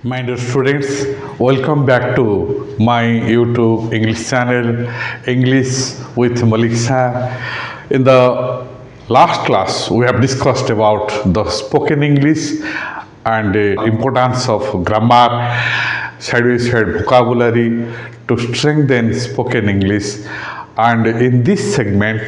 My dear students, welcome back to my YouTube English channel, English with Malik sir. In the last class, we have discussed about the spoken English and the importance of grammar, side-by-side vocabulary to strengthen spoken English. And in this segment,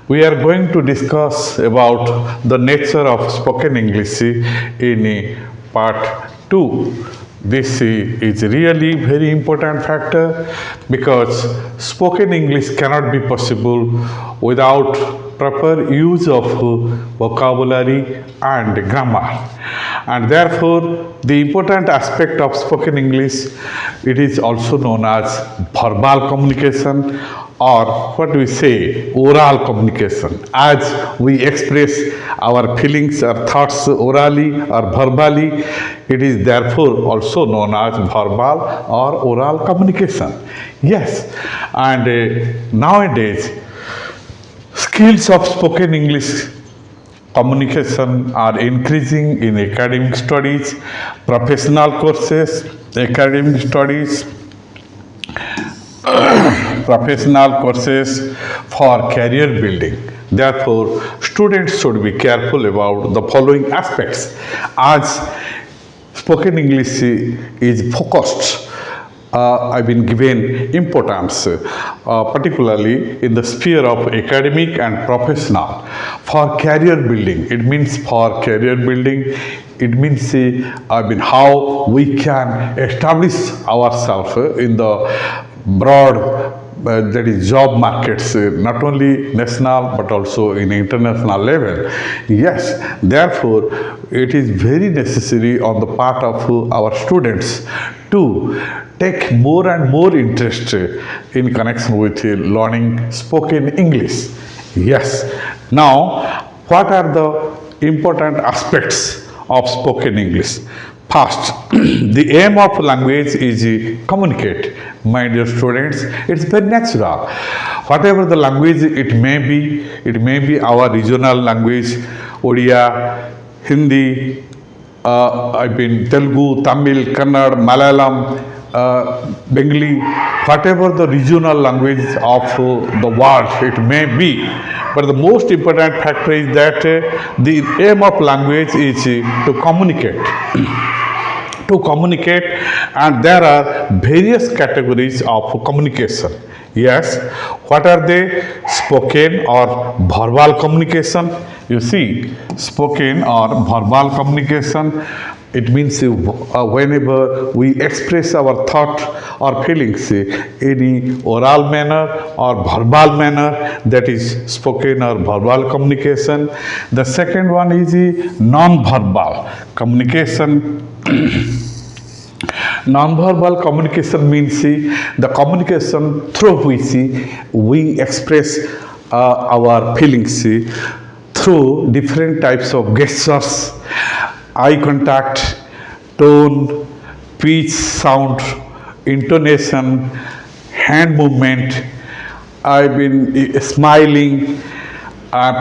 we are going to discuss about the nature of spoken English in part 2. This is really very important factor because spoken English cannot be possible without proper use of vocabulary and grammar. And therefore, the important aspect of spoken English, it is also known as verbal communication, or what we say, oral communication, as we express our feelings or thoughts orally or verbally. It is therefore also known as verbal or oral communication. Yes, and nowadays skills of spoken English communication are increasing in academic studies, professional courses, academic studies, professional courses for career building. Therefore, students should be careful about the following aspects. As spoken English is focused, I've been given importance, particularly in the sphere of academic and professional. For career building, it means for career building, it means how we can establish ourselves in the broad that is job markets, not only national but also in international level. Yes, therefore it is very necessary on the part of our students to take more and more interest in connection with learning spoken English. Yes. Now, what are the important aspects of spoken English? First, the aim of language is communicate. My dear students, it's very natural. Whatever the language it may be our regional language, Odia, Hindi, Telugu, Tamil, Kannada, Malayalam, Bengali, whatever the regional language of the world it may be. But the most important factor is that the aim of language is to communicate. To communicate, and there are various categories of communication. Yes, what are they? Spoken or verbal communication. You see, spoken or verbal communication, it means whenever we express our thought or feelings in oral manner or verbal manner, that is spoken or verbal communication. The second one is non-verbal communication. Non-verbal communication means the communication through which we express our feelings through different types of gestures, eye contact, tone, pitch, sound, intonation, hand movement. I've been smiling,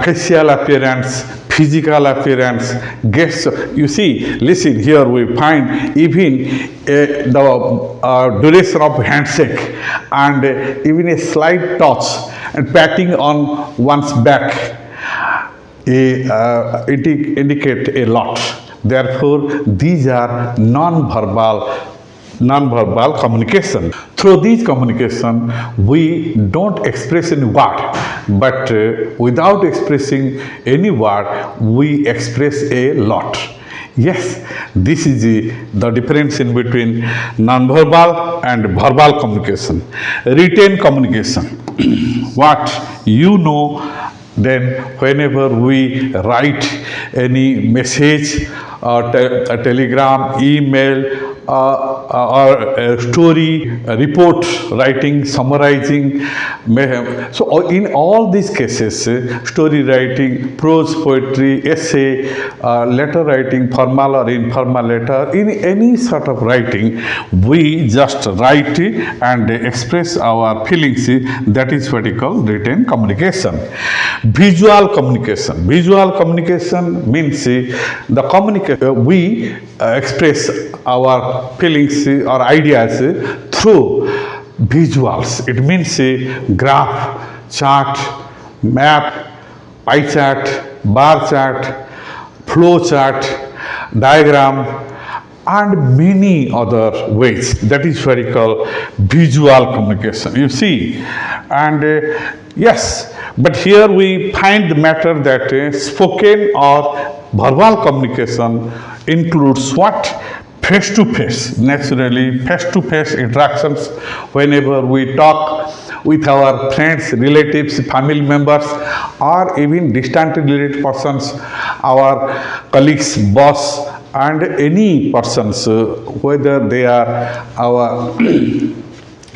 facial appearance, physical appearance, gesture. You see, listen, here we find even the duration of handshake and even a slight touch and patting on one's back indicate a lot. Therefore, these are non-verbal communication. Through these communication, we don't express any word, but without expressing any word, we express a lot. Yes, this is the difference in between non-verbal and verbal communication. Written communication. What you know, then whenever we write any message, a telegram, email, or a story, a report writing, summarizing. So in all these cases, story writing, prose poetry, essay, letter writing, formal or informal letter, in any sort of writing, we just write and express our feelings. That is what we call written communication. Visual communication. Visual communication means the communication we express our feelings or ideas through visuals. It means graph, chart, map, pie chart, bar chart, flow chart, diagram, and many other ways. That is what we call visual communication. You see, and yes, but here we find the matter that spoken or verbal communication includes what? Face to face. Naturally, face to face interactions whenever we talk with our friends, relatives, family members, or even distant related persons, our colleagues, boss, and any persons, whether they are our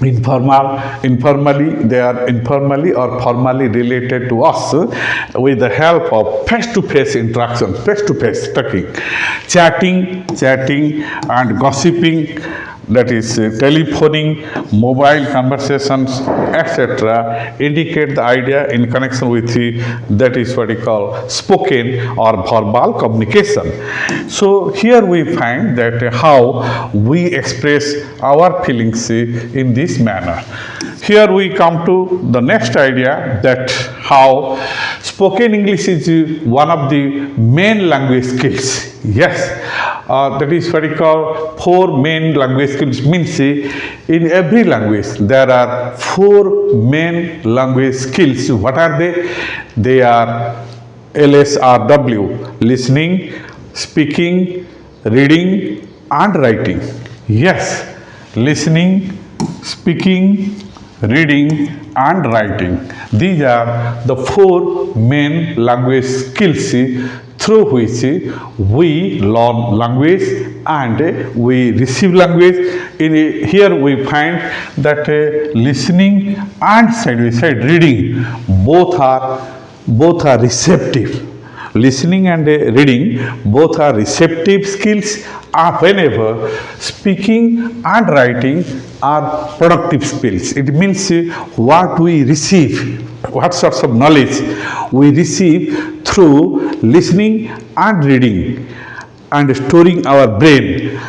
they are informally or formally related to us with the help of face-to-face interaction, face-to-face talking, chatting and gossiping, that is telephoning, mobile conversations, etc., indicate the idea in connection with that is what we call spoken or verbal communication. So here we find that how we express our feelings in this manner. Here we come to the next idea, that how spoken English is one of the main language skills. Yes, that is what we call four main language skills. Means in every language there are four main language skills. What are they? They are LSRW: listening, speaking, reading, and writing. Yes, listening, speaking, reading, and writing. These are the four main language skills through which we learn language and we receive language. Here we find that listening and side by side reading both are receptive. Listening and reading both are receptive skills, whenever speaking and writing are productive skills. It means what we receive, what sorts of knowledge we receive through listening and reading and storing our brain,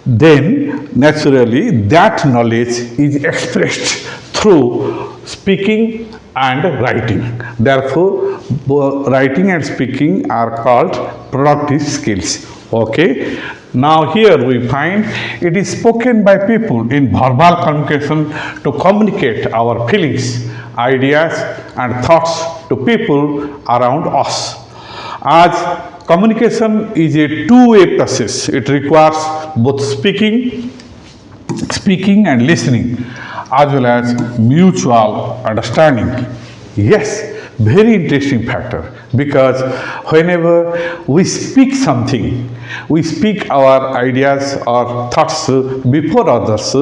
then naturally that knowledge is expressed through speaking and writing. Therefore, both writing and speaking are called productive skills. Okay. Now here we find it is spoken by people in verbal communication to communicate our feelings, ideas, and thoughts to people around us. As communication is a two-way process, it requires both speaking and listening, as well as mutual understanding. Yes, very interesting factor, because whenever we speak something, we speak our ideas or thoughts before others,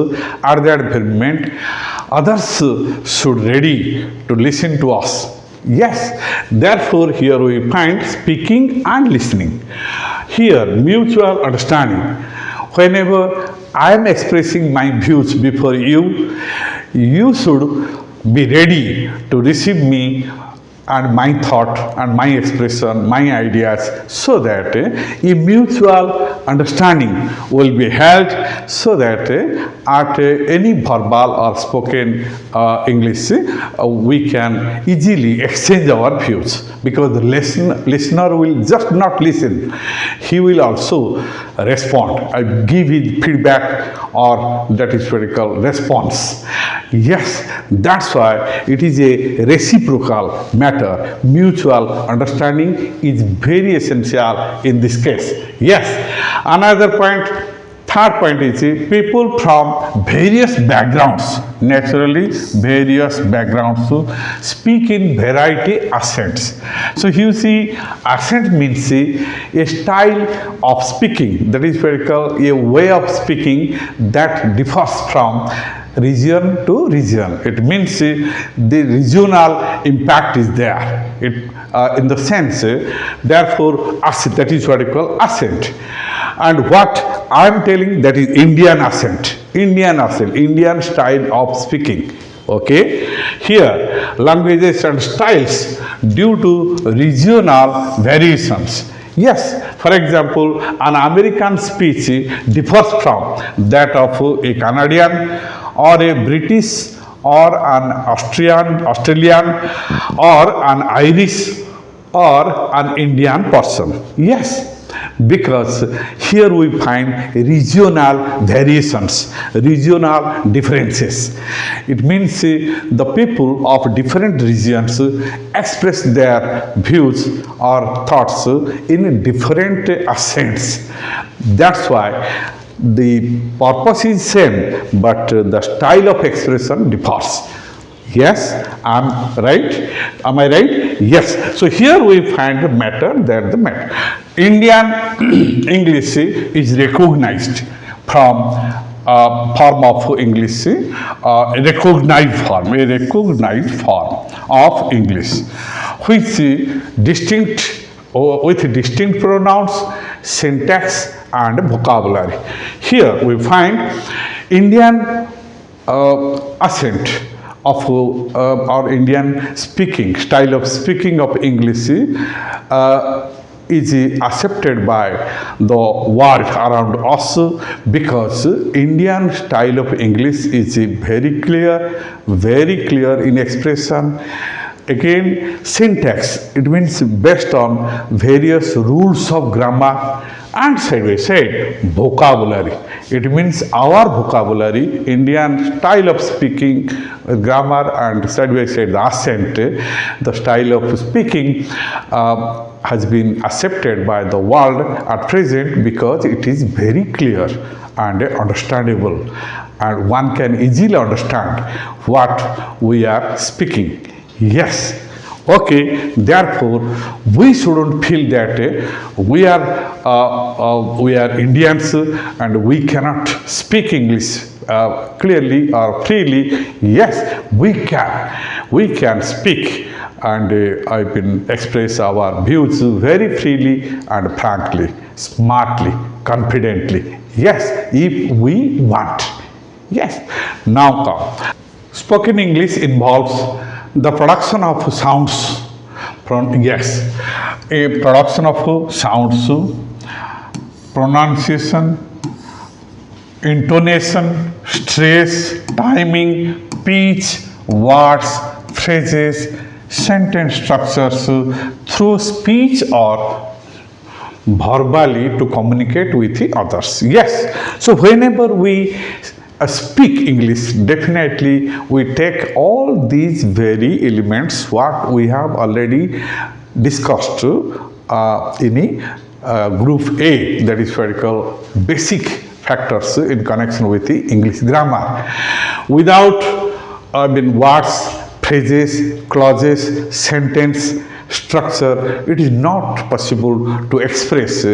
at that moment others should ready to listen to us. Yes, therefore here we find speaking and listening. Here mutual understanding. Whenever I am expressing my views before you, you should be ready to receive me and my thought and my expression, my ideas, so that a mutual understanding will be held, so that at any verbal or spoken English we can easily exchange our views, because the listener will just not listen, he will also respond, give his feedback, or that is what we call response. Yes, that's why it is a reciprocal matter. Mutual understanding is very essential in this case. Yes, another point, third point is people from various backgrounds, naturally various backgrounds, speak in variety accents. So you see, accent means a style of speaking, that is what we call a way of speaking that differs from region to region. It means the regional impact is there. In the sense, therefore, that is what we call accent. And what I am telling, that is Indian accent, Indian style of speaking. Okay, here languages and styles due to regional variations. Yes, for example, an American speech differs from that of a Canadian or a British or an Australian or an Irish or an Indian person. Yes, because here we find regional variations, regional differences. It means the people of different regions express their views or thoughts in different accents. That's why the purpose is same, but the style of expression differs. Yes, I'm right. Am I right? Yes. So here we find the matter that the matter. Indian English is recognized from form of English, a recognized form of English, which distinct with distinct pronouns, syntax, and vocabulary. Here we find Indian accent of our Indian speaking, style of speaking of English is accepted by the world around us because Indian style of English is very clear in expression. Again, syntax, it means based on various rules of grammar, and side by side vocabulary. It means our vocabulary, Indian style of speaking, grammar, and side by side the accent, the style of speaking has been accepted by the world at present because it is very clear and understandable, and one can easily understand what we are speaking. Yes. Okay. Therefore, we shouldn't feel that we are Indians and we cannot speak English clearly or freely. Yes, we can. We can speak, and I can express our views very freely and frankly, smartly, confidently. Yes, if we want. Yes. Now come. Spoken English involves the production of sounds. Yes, a production of sounds, pronunciation, intonation, stress, timing, pitch, words, phrases, sentence structures through speech or verbally to communicate with the others. Yes, so whenever we speak English, definitely we take all these very elements what we have already discussed in group A, that is what we call basic factors in connection with the English grammar. Without words, phrases, clauses, sentence, structure, it is not possible to express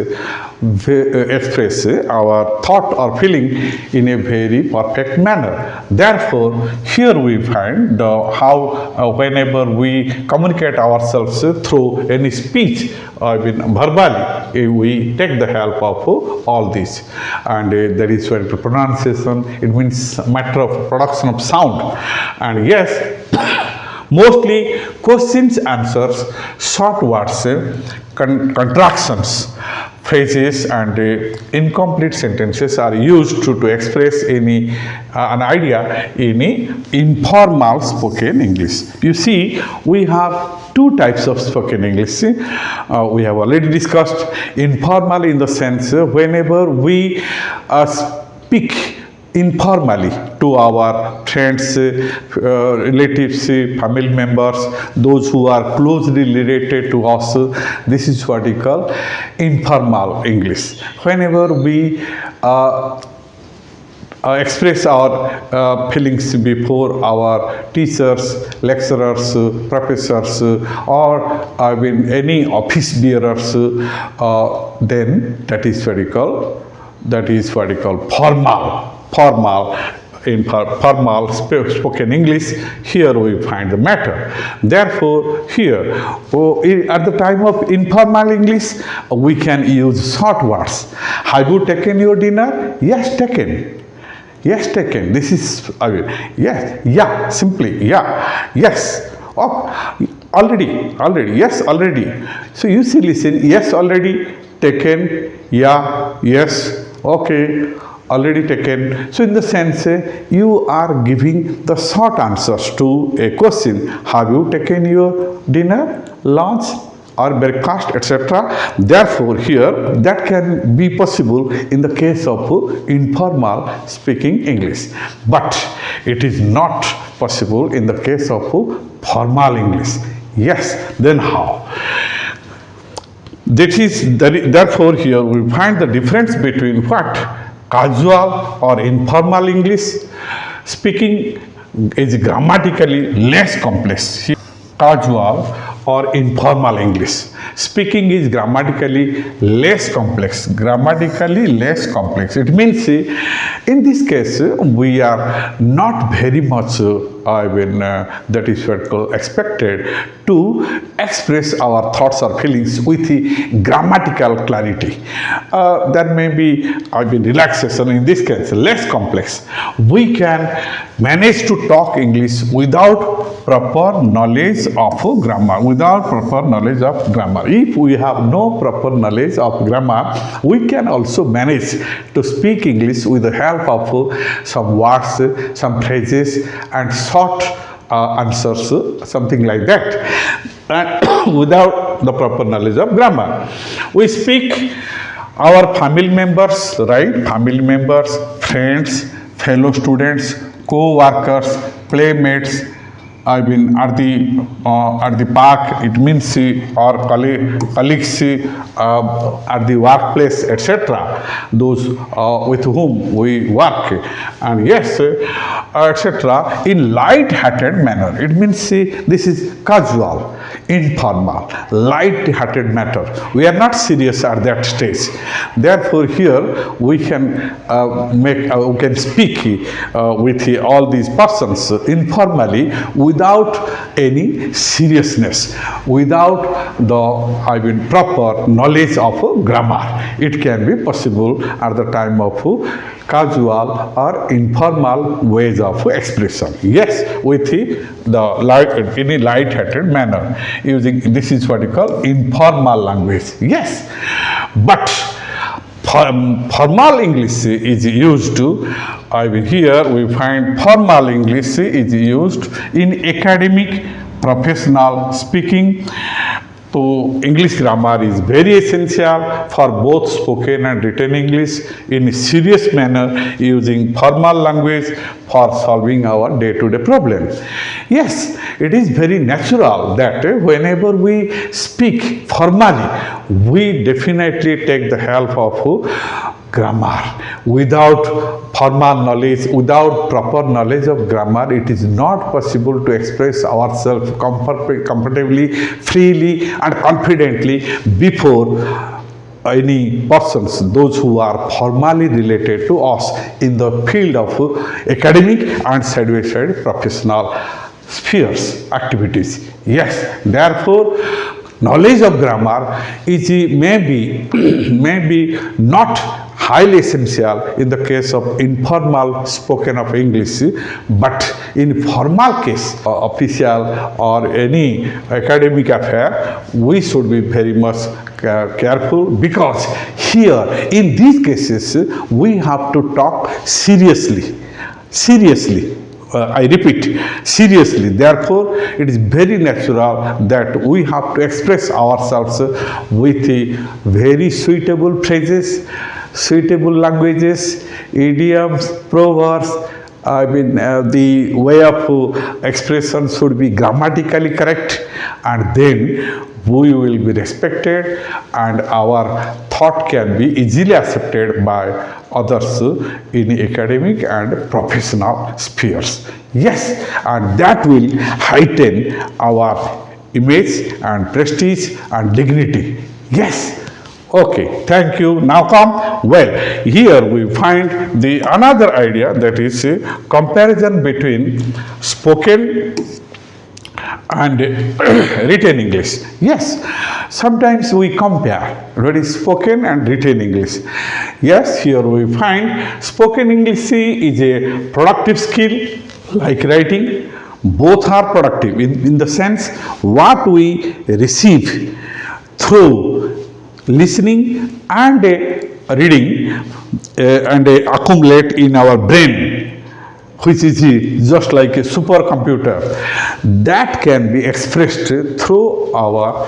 our thought or feeling in a very perfect manner. Therefore, here we find how whenever we communicate ourselves through any speech, verbally, we take the help of all this, and that is where pronunciation, it means matter of production of sound. And yes, mostly questions, answers, short words, contractions, phrases, and incomplete sentences are used to express any an idea in informal spoken English. You see, we have two types of spoken English. We have already discussed informal in the sense whenever we speak informally to our friends, relatives, family members, those who are closely related to us. This is what we call informal English. Whenever we express our feelings before our teachers, lecturers, professors, or any office bearers, then that is what we call formal spoken English. Here we find the matter. Therefore, here at the time of informal English, we can use short words. Have you taken your dinner? Yes, taken. Yes, taken. This is yes, yeah, simply, yeah, yes. Oh, Already, yes, already. So you see, listen, yes, already taken, yeah, yes, okay, already taken. So in the sense, you are giving the short answers to a question. Have you taken your dinner, lunch, or breakfast, etc. Therefore, here that can be possible in the case of informal speaking English, but it is not possible in the case of formal English. Yes, then how? Therefore, here we find the difference between what? Casual or informal English speaking is grammatically less complex. Casual or informal English speaking is grammatically less complex. Grammatically less complex. It means in this case we are not very much that is what expected to express our thoughts or feelings with the grammatical clarity. There may be relaxation in this case, less complex. We can manage to talk English without proper knowledge of grammar. Without proper knowledge of grammar. If we have no proper knowledge of grammar, we can also manage to speak English with the help of some words, some phrases, and short answers, something like that. And without the proper knowledge of grammar, we speak our family members, right? Family members, friends, fellow students, co-workers, playmates, at the park, it means or colleagues at the workplace, etc. Those with whom we work, and yes, etc. in light-hearted manner. It means this is casual, informal, light-hearted matter. We are not serious at that stage. Therefore, here we can we can speak with all these persons informally without any seriousness, without the proper knowledge of grammar. It can be possible at the time of casual or informal ways of expression. Yes, with in a light-hearted manner, using this is what you call informal language. Yes, but formal English is used to, here we find formal English is used in academic, professional speaking. So English grammar is very essential for both spoken and written English in a serious manner, using formal language for solving our day-to-day problems. Yes, it is very natural that whenever we speak formally, we definitely take the help of grammar. Without formal knowledge, without proper knowledge of grammar, it is not possible to express ourselves comfortably, freely, and confidently before any persons, those who are formally related to us in the field of academic and side-by-side professional spheres, activities. Yes, therefore, knowledge of grammar is maybe not highly essential in the case of informal spoken of English, but in formal case, official or any academic affair, we should be very much careful, because here in these cases we have to talk seriously. I repeat, seriously. Therefore, it is very natural that we have to express ourselves with very suitable phrases, suitable languages, idioms, proverbs. The way of expression should be grammatically correct, and then we will be respected, and our thought can be easily accepted by others in academic and professional spheres. Yes, and that will heighten our image and prestige and dignity. Yes. Okay, thank you. Now come, well, here we find the another idea, that is comparison between spoken and written English. Yes, sometimes we compare what is spoken and written English. Yes, here we find spoken English is a productive skill like writing, Both are productive in the sense what we receive through listening and reading and accumulate in our brain, which is just like a supercomputer, that can be expressed through our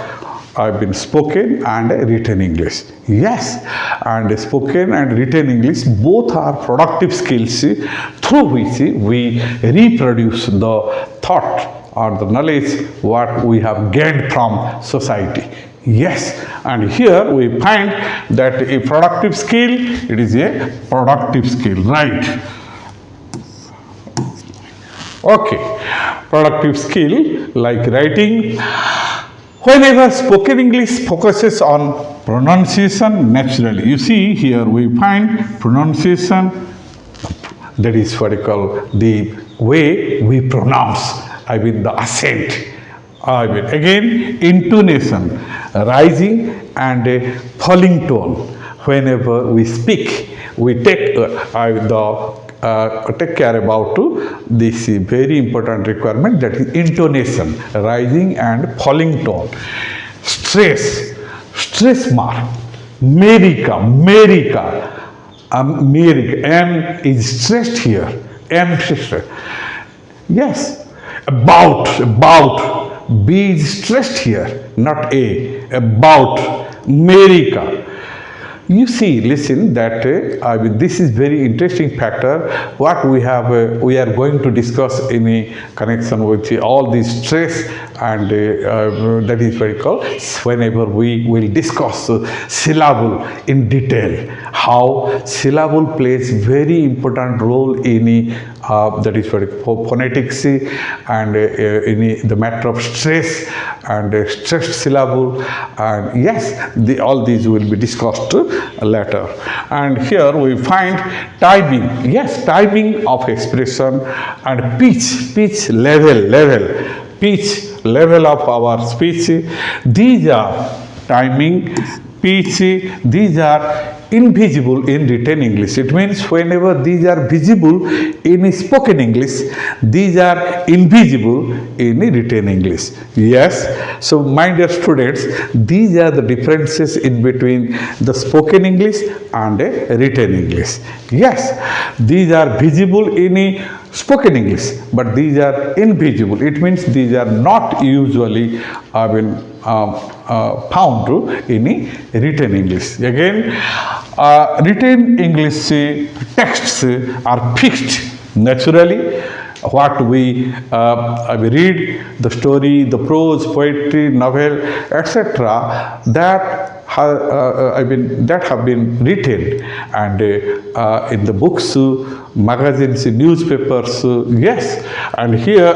I've been spoken and written English. Yes, and spoken and written English both are productive skills through which we reproduce the thought or the knowledge what we have gained from society. Yes, and here we find that a productive skill, it is a productive skill, right? Okay, productive skill like writing. Whenever spoken English focuses on pronunciation naturally, you see here we find pronunciation, that is what you call the way we pronounce, I mean the accent. I mean again intonation, rising and a falling tone. Whenever we speak, we take take care about this very important requirement, that is intonation, rising and falling tone. Stress mark, America, M is stressed here, M stressed. Yes, about, B is stressed here, not A, about, America. You see, listen, that this is very interesting factor. What we have, we are going to discuss in a connection with all this stress, and that is very called. Whenever we will discuss syllable in detail, how syllable plays very important role in that is very phonetics and in the matter of stress and stressed syllable, and yes, all these will be discussed later. And here we find timing, yes, timing of expression and pitch level of our speech. These are timing, pitch, these are invisible in written English. It means whenever these are visible in spoken English, these are invisible in written English. Yes, so my dear students, these are the differences in between the spoken English and written English. Yes, these are visible in spoken English, but these are invisible. It means these are not usually found in written English. Again, written English texts are fixed naturally. What we read, the story, the prose, poetry, novel, etc., that have been written, and in the books, magazines, newspapers, yes, and here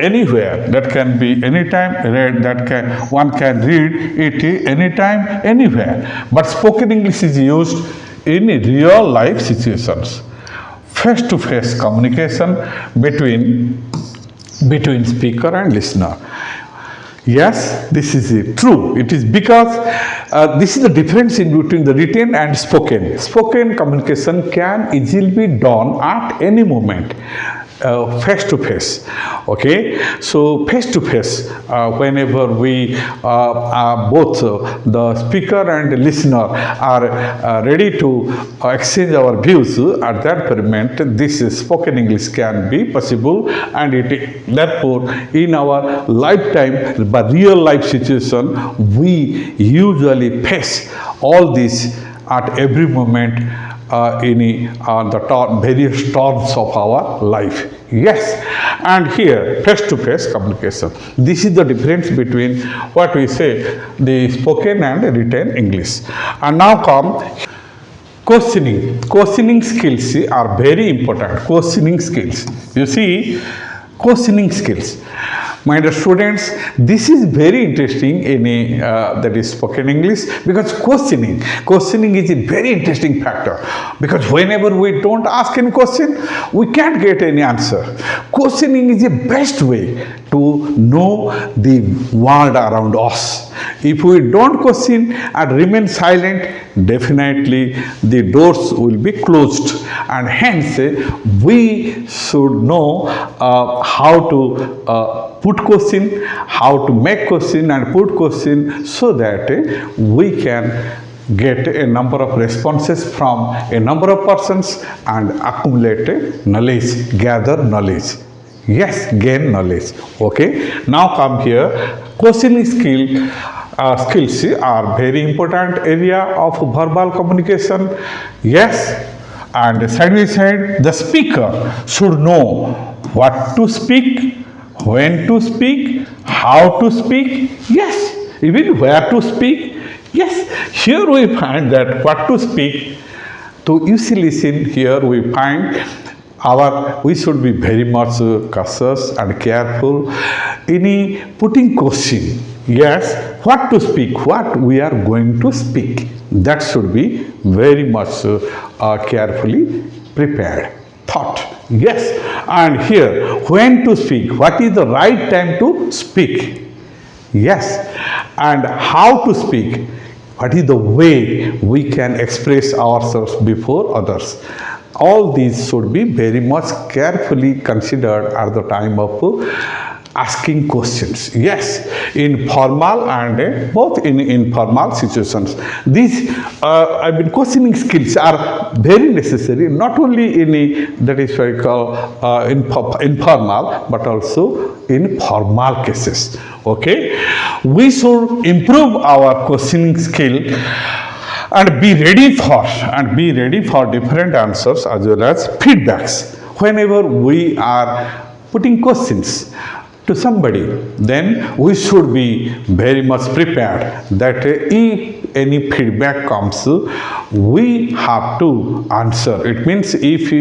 anywhere, that can be anytime read, one can read it anytime, anywhere. But spoken English is used in real life situations, face-to-face communication between speaker and listener. Yes, this is true. It is because this is the difference in between the written and spoken. Spoken communication can easily be done at any moment, face to face. Okay, so face to face, whenever we both the speaker and the listener are ready to exchange our views, at that moment this spoken English can be possible, and it therefore in our lifetime, but real life situation, we usually face all this at every moment in the various turns of our life. Yes, and here face-to-face communication. This is the difference between what we say the spoken and written English. And now come questioning. Questioning skills are very important. Questioning skills. You see, questioning skills. My dear students, this is very interesting in a, that is spoken English, because questioning is a very interesting factor, because whenever we don't ask any question, we can't get any answer. Questioning is the best way to know the world around us. If we don't question and remain silent, definitely the doors will be closed, and hence we should know how to put question, how to make question and put question, so that we can get a number of responses from a number of persons and accumulate knowledge, gather knowledge. Yes, gain knowledge. Okay. Now come here. Questioning skills are very important area of verbal communication. Yes. And side by side, the speaker should know what to speak, when to speak, how to speak. Yes. Even where to speak. Yes. Here we find that what to speak. To easily listen, here we find we should be very much cautious and careful in putting question. Yes, what to speak, what we are going to speak, that should be very much carefully prepared, thought. Yes, and here, when to speak, what is the right time to speak. Yes, and how to speak, what is the way we can express ourselves before others. All these should be very much carefully considered at the time of asking questions. Yes, in formal and both in informal situations. These questioning skills are very necessary, not only in that is what we call informal, but also in formal cases. Okay, we should improve our questioning skill and be ready for different answers as well as feedbacks. Whenever we are putting questions to somebody, then we should be very much prepared that if any feedback comes, we have to answer. It means if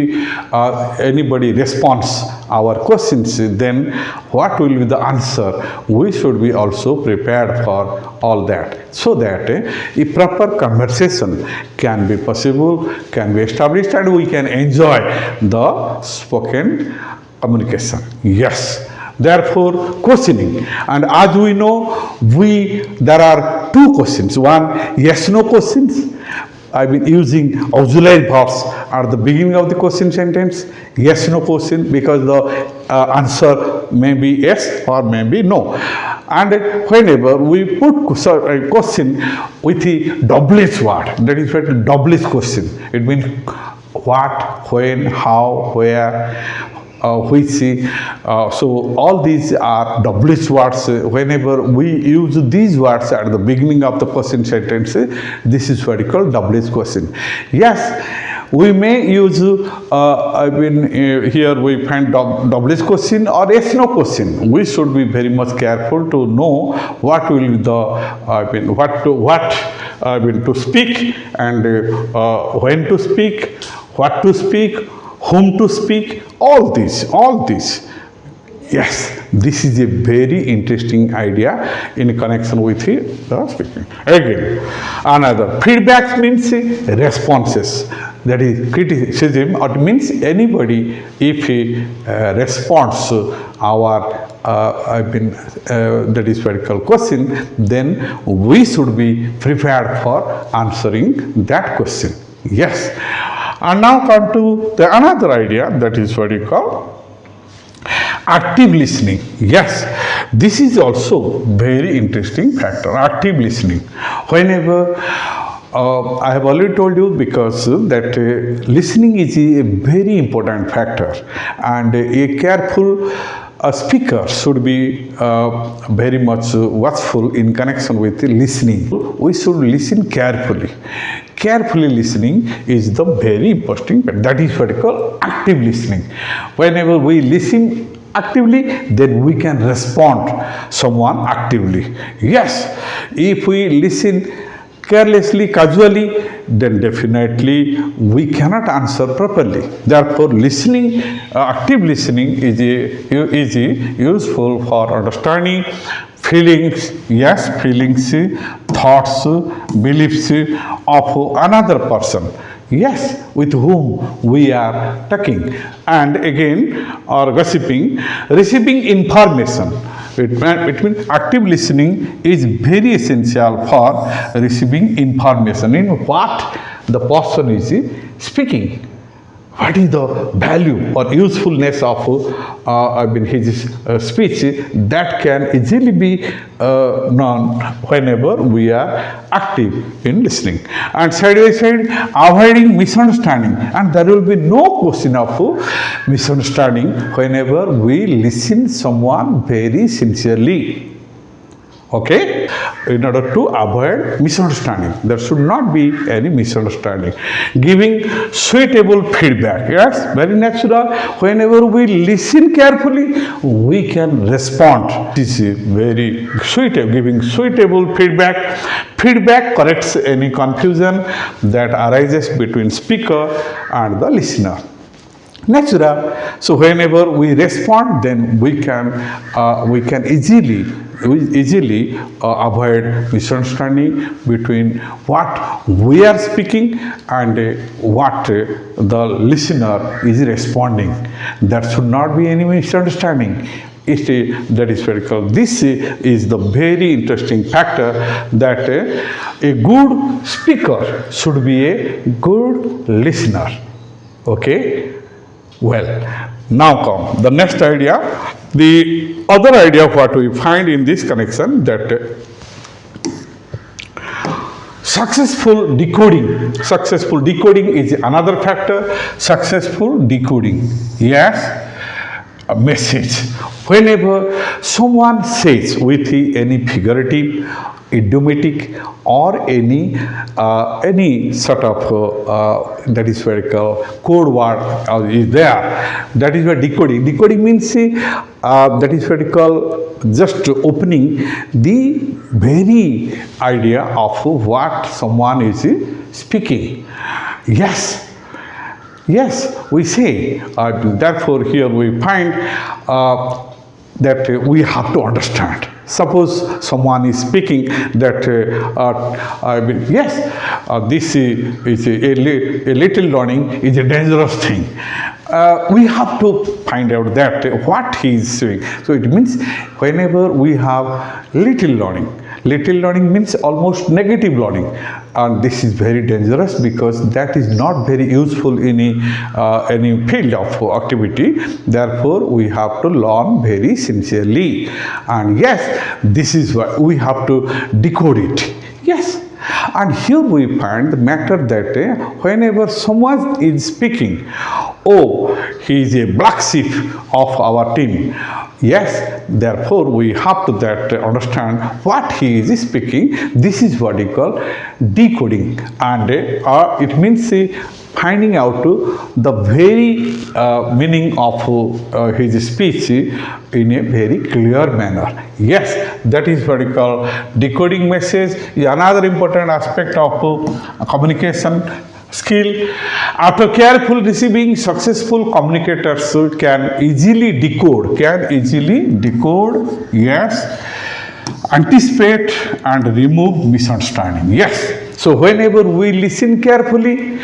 anybody responds our questions, then what will be the answer? We should be also prepared for all that, so that a proper conversation can be possible, can be established, and we can enjoy the spoken communication. Yes. Therefore, questioning, and as we know, there are two questions. One, yes/no questions. I've been using auxiliary verbs at the beginning of the question sentence. Yes/no question, because the answer may be yes or may be no. And whenever we put a question with the double H word, that is what double H question. It means what, when, how, where, which. So all these are double H words. Whenever we use these words at the beginning of the question sentence, this is what we call double H question. Yes, we may use here we find double H question or yes/no question. We should be very much careful to know what will be the to speak, and when to speak, what to speak, whom to speak, all these. Yes, this is a very interesting idea in connection with the speaking. Again, another feedback means responses. That is criticism, or it means anybody if he responds our that is what we call question, then we should be prepared for answering that question. Yes. And now come to another idea, that is what you call active listening. Yes, this is also very interesting factor, active listening. Whenever I have already told you, because that listening is a very important factor, and a careful speaker should be very much watchful in connection with listening. We should listen carefully. Carefully listening is the very important, that is what we call active listening. Whenever we listen actively, then we can respond someone actively. Yes, if we listen carelessly, casually, then definitely we cannot answer properly. Therefore, listening, active listening is useful for understanding feelings, yes, feelings, thoughts, beliefs of another person. Yes, with whom we are talking, and again, or gossiping, receiving information. It means active listening is very essential for receiving information in what the person is speaking. What is the value or usefulness of his speech that can easily be known whenever we are active in listening. And side by side, avoiding misunderstanding, and there will be no question of misunderstanding whenever we listen someone very sincerely. Okay, in order to avoid misunderstanding, there should not be any misunderstanding. Giving suitable feedback, yes, very natural. Whenever we listen carefully, we can respond. This is very suitable. Giving suitable feedback. Feedback corrects any confusion that arises between speaker and the listener. Natural. So whenever we respond, then we can easily avoid misunderstanding between what we are speaking and what the listener is responding. There should not be any misunderstanding. That is very cool. This is the very interesting factor that a good speaker should be a good listener. Okay. Well, now come the next idea. The other idea what we find in this connection that successful decoding is another factor. Successful decoding, yes, a message. Whenever someone says with any figurative, idiomatic, or any sort of that is very called code word is there. That is where decoding. Decoding means that is very called just opening the very idea of what someone is speaking. Yes. Yes, we say. Therefore, here we find that we have to understand. Suppose someone is speaking that this is a little learning is a dangerous thing. We have to find out that what he is saying. So it means whenever we have little learning means almost negative learning, and this is very dangerous because that is not very useful in any field of activity. Therefore, we have to learn very sincerely, and yes, this is what we have to decode it. Yes. And here we find the matter that whenever someone is speaking, oh, he is a black sheep of our team. Yes, therefore we have to understand what he is speaking. This is what we call decoding, and it means finding out the very meaning of his speech in a very clear manner. Yes, that is what we call decoding message. Is another important aspect of communication skill. After careful receiving, successful communicators can easily decode, yes, anticipate and remove misunderstanding. Yes. So whenever we listen carefully,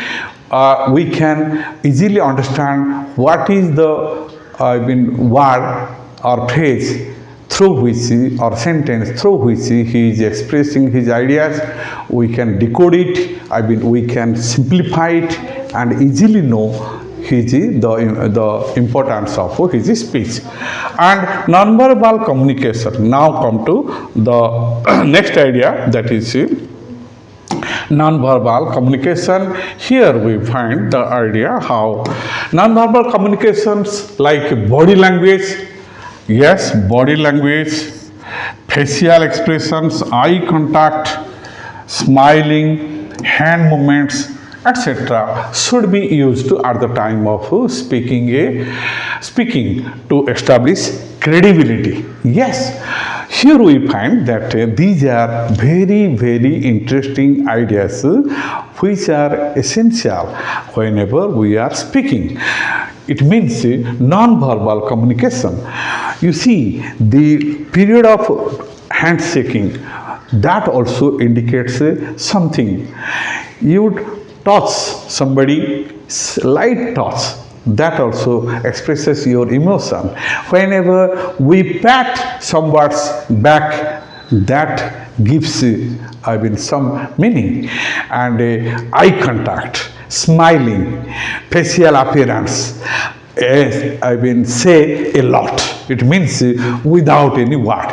we can easily understand what is the word or phrase through which or sentence through which he is expressing his ideas. We can decode it. We can simplify it and easily know the importance of his speech. And non-verbal communication. Now come to the next idea, that is non-verbal communication. Here we find the idea how non-verbal communications like body language, yes, body language, facial expressions, eye contact, smiling, hand movements, etc. should be used at the time of speaking to establish credibility. Yes, Here we find that these are very, very interesting ideas which are essential whenever we are speaking. It means non-verbal communication. You see, the period of handshaking, that also indicates something. You would touch somebody, slight touch, that also expresses your emotion. Whenever we pat someone's back, that gives some meaning. And eye contact, smiling, facial appearance, say a lot. It means without any word.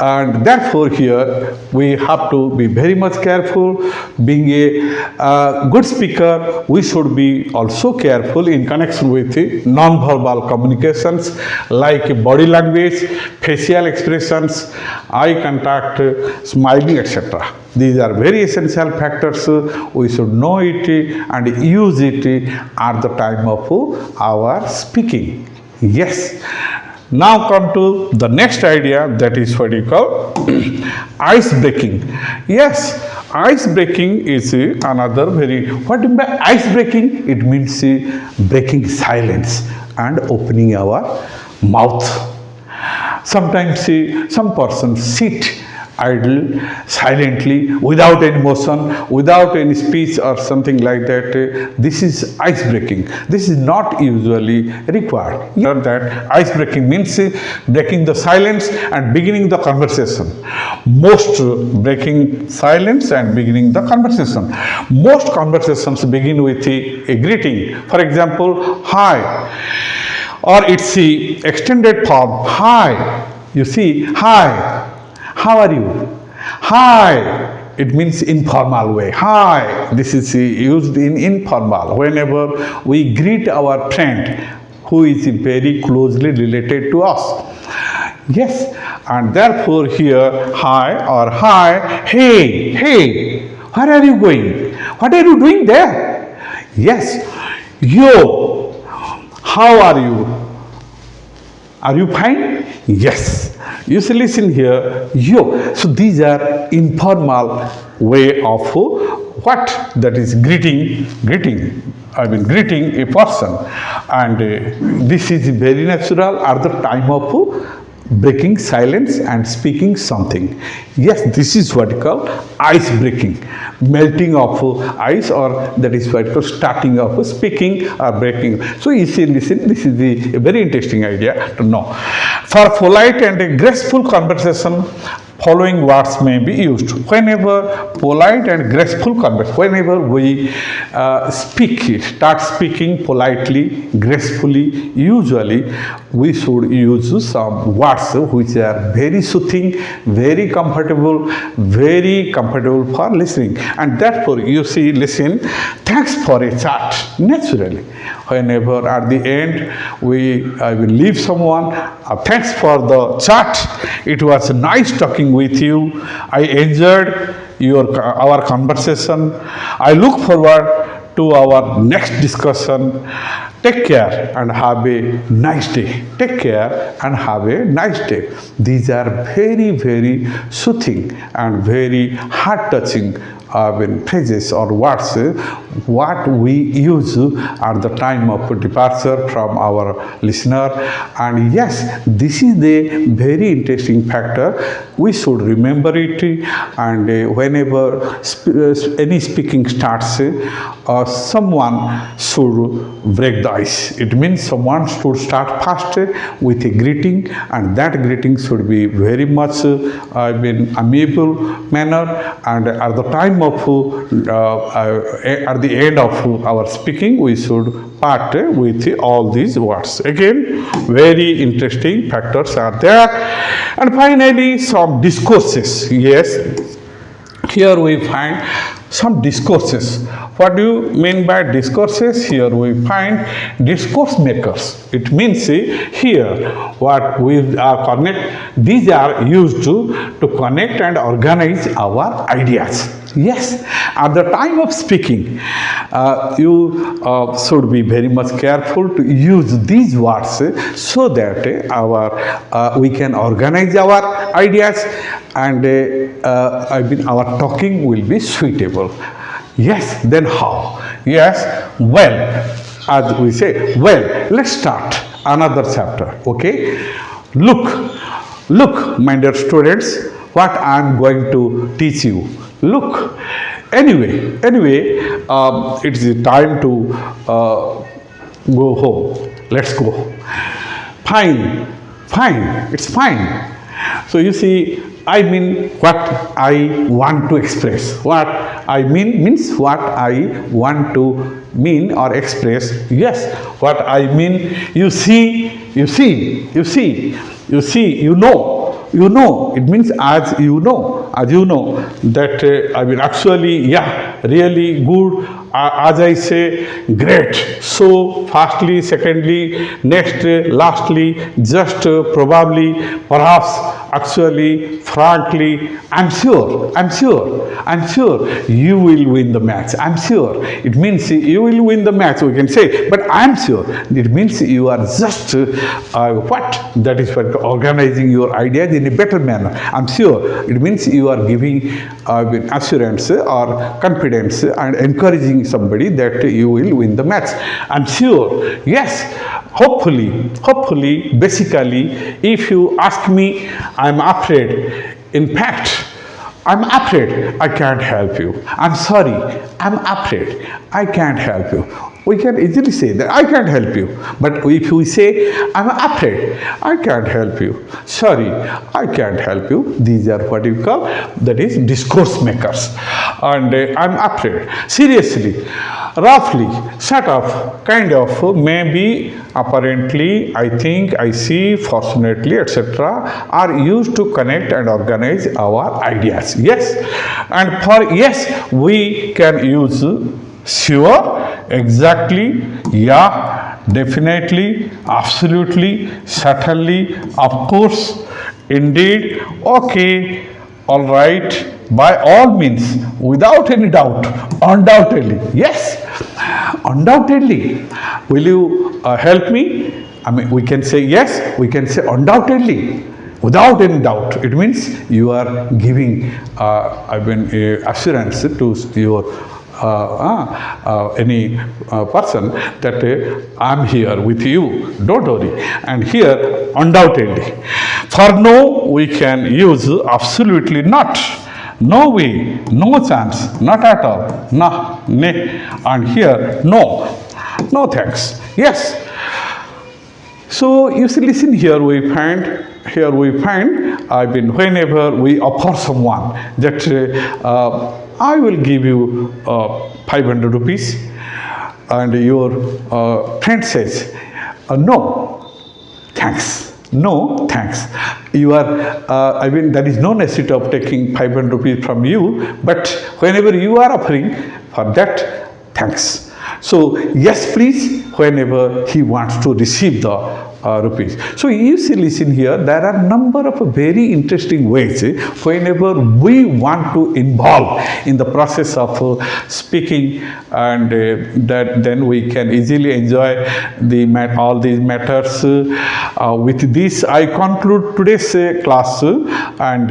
And therefore here we have to be very much careful. Being a good speaker, we should be also careful in connection with non-verbal communications like body language, facial expressions, eye contact, smiling, etc. These are very essential factors. We should know it and use it at the time of our speaking. Yes. Now come to the next idea, that is what you call ice breaking. Yes, ice breaking is another very, what do you mean by ice breaking? It means breaking silence and opening our mouth. Sometimes some persons sit idle, silently, without any motion, without any speech or something like that. This is ice breaking. This is not usually required. You know that ice breaking means breaking the silence and beginning the conversation. Most breaking silence and beginning the conversation. Most conversations begin with a greeting. For example, hi, or it's the extended form, hi. You see, hi. How are you? Hi. It means informal way. Hi. This is used in informal. Whenever we greet our friend who is very closely related to us. Yes. And therefore here, hi or hi, hey, hey, where are you going? What are you doing there? Yes. Yo, how are you? Are you fine? Yes. You see, listen here, yo. So these are informal way of what? That is greeting a person. And this is very natural at the time of breaking silence and speaking something. Yes, this is what you call ice breaking, melting of ice, or that is what you call starting of speaking or breaking. So you see, listen, this is a very interesting idea to know. For polite and graceful conversation, following words may be used. Whenever polite and graceful conversation, whenever we start speaking politely, gracefully, usually we should use some words which are very soothing, very comfortable for listening. And therefore, you see, listen, thanks for a chat, naturally. Whenever at the end I will leave someone, thanks for the chat. It was nice talking with you. I enjoyed our conversation. I look forward to our next discussion. Take care and have a nice day. Take care and have a nice day. These are very, very soothing and very heart-touching phrases or words what we use at the time of departure from our listener. And yes, this is the very interesting factor. We should remember it, and whenever any speaking starts, someone should break the ice. It means someone should start first with a greeting, and that greeting should be very much amiable manner, and at the time of at the end of our speaking we should part with all these words. Again, very interesting factors are there. And finally, some discourses. Yes, here we find some discourses. What do you mean by discourses? Here we find discourse makers. It means here what we are connect, these are used to connect and organize our ideas. Yes, at the time of speaking, you should be very much careful to use these words so that we can organize our ideas and our talking will be suitable. Yes, then how? Yes, well, as we say, well, let's start another chapter, okay? Look, my dear students, what I am going to teach you. Look, anyway, it's time to go home. Let's go. Fine, it's fine. So you see, I mean what I want to express. What I mean means what I want to mean or express. Yes, what I mean, you know, it means as you know that I mean actually, yeah, really good, as I say, great, so fastly, secondly, next, lastly, just, probably, perhaps, actually, frankly, I'm sure you will win the match. I'm sure. It means you will win the match, we can say, but I'm sure. It means you are just what? That is for organizing your ideas in a better manner. I'm sure. It means you are giving assurance or confidence and encouraging somebody that you will win the match. I'm sure. Yes. Hopefully, basically, if you ask me, I'm afraid. In fact, I'm afraid I can't help you. I'm sorry, I'm afraid I can't help you. We can easily say that I can't help you. But if we say, I'm afraid I can't help you, sorry, I can't help you, these are what you call, that is discourse makers. And I'm afraid, seriously, roughly, sort of, kind of, maybe, apparently, I think, I see, fortunately, etc., are used to connect and organize our ideas. Yes, and for yes, we can use sure, exactly, yeah, definitely, absolutely, certainly, of course, indeed, okay, all right, by all means, without any doubt, undoubtedly, yes, undoubtedly. Will you help me? I mean, we can say yes, we can say undoubtedly, without any doubt. It means you are giving assurance to your any person that I'm here with you, don't worry. And here, undoubtedly. For no, we can use absolutely not. No way, no chance, not at all, no, nay. And here, no thanks, yes. So you see, listen, here we find, whenever we offer someone that I will give you 500 rupees, and your friend says, no, thanks. No, thanks. You are, there is no necessity of taking 500 rupees from you, but whenever you are offering for that, thanks. So, yes, please, whenever he wants to receive the rupees. So, you see, listen here, there are a number of very interesting ways whenever we want to involve in the process of speaking, and that then we can easily enjoy all these matters. With this, I conclude today's class, and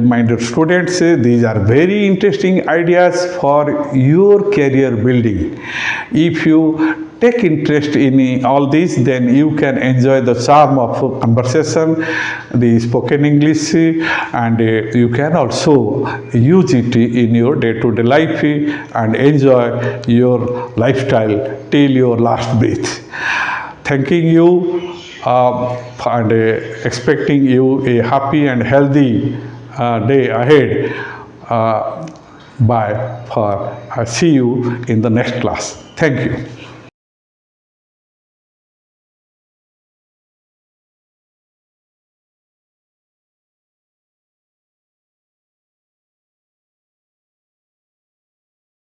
my dear students, these are very interesting ideas for your career building. If you take interest in all this, then you can enjoy the charm of conversation, the spoken English, and you can also use it in your day-to-day life and enjoy your lifestyle till your last breath. Thanking you and expecting you a happy and healthy day ahead. Bye. See you in the next class. Thank you.